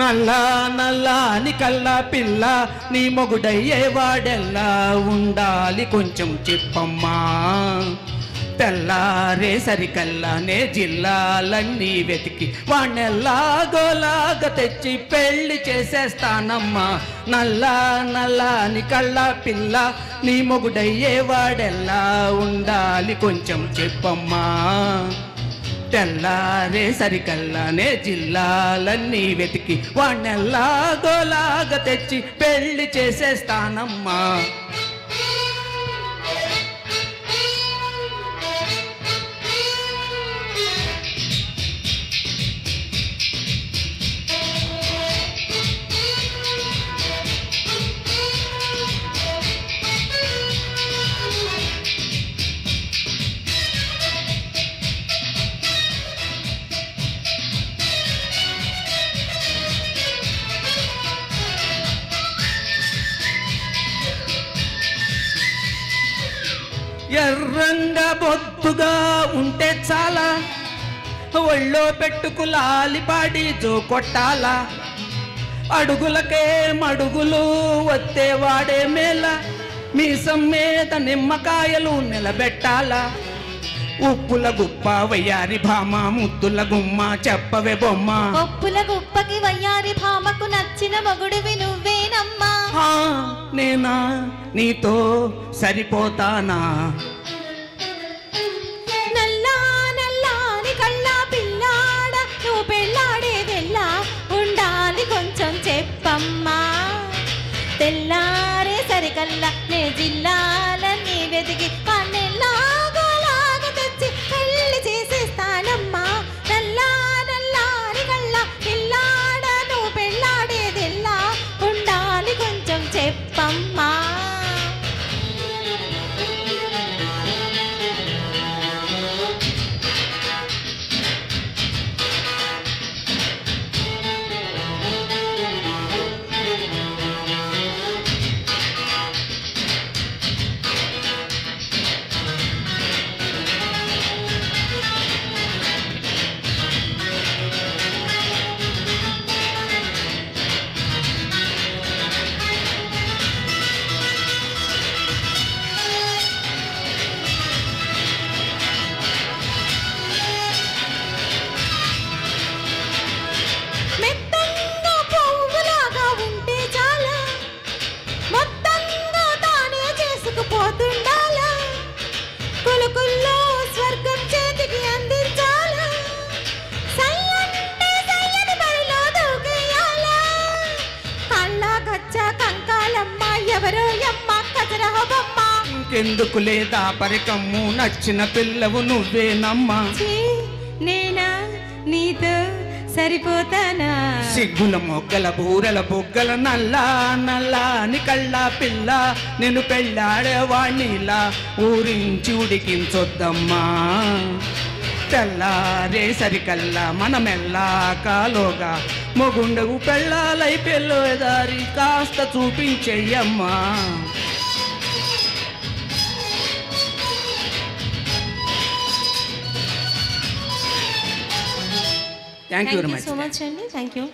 నల్లా నల్లాని కల్లా పిల్ల నీ మొగుడయ్యేవాడెల్లా ఉండాలి కొంచెం చెప్పమ్మా. తెల్లారే సరికల్లానే జిల్లాలన్నీ వెతికి వాణ్ణెల్లాగోలాగా తెచ్చి పెళ్లి చేసేస్తానమ్మా. నల్లా నల్లాని కల్లా పిల్ల నీ మొగుడయ్యేవాడెల్లా ఉండాలి కొంచెం చెప్పమ్మా. తెల్లారే సరికల్లానే జిల్లాలన్నీ వెతికి వాణ్ణెల్లాగోలాగా తెచ్చి పెళ్లి చేసేస్తానమ్మా. ఎర్రంగా బొద్దుగా ఉంటే చాలా ఒళ్ళో పెట్టుకు లాలిపాడి జో కొట్టాలా. అడుగులకే మడుగులు వత్తేవాడే మేళ మీసం మీద నిమ్మకాయలు నిలబెట్టాలా. ఉప్పుల గుప్ప వయ్యారి భామ ముద్దుల గుమ్మ చెప్పవే బొమ్మ. ఉప్పుల గుప్పకి వయ్యారి భామకు నచ్చిన మొగుడివి నువ్వేనమ్మా. నేనా నీతో సరిపోతానా. నల్లా నల్లాని కళ్ళా పిల్లాడ నువ్వు పెళ్ళాడేదెల్లా ఉండాలి కొంచెం చెప్పమ్మా. తెల్లారే సరికల్లా నే జిల్లాలన్నీ వెతికి పన్నెల్లాగోలాగా తెచ్చి పెళ్లి చేసేస్తానమ్మా. నల్లా నల్లాని కళ్ళా పిల్లాడ నువ్వు పెళ్ళాడేదెల్లా ఉండాలి కొంచెం చెప్పమ్మా. ఇంకెందుకు లేదా పరికమ్ము నచ్చిన పిల్లవు నువ్వేనమ్మా. నేనా నీతో సరిపోతానా. సిగ్గుల మొగ్గల బూరెల బొగ్గల నల్లా నల్లాని కళ్ళా పిల్ల నేను పెళ్ళాడేవాణ్ణిలా ఊరించి ఉడికించొద్దమ్మా. తెల్లారే సరికల్లా మనమెల్లా కాలోగా మొగుండవు పెళ్ళాలై పెళ్ళేదారి కాస్త చూపించెయ్యమ్మా. Thank you so much, Andy. Thank you.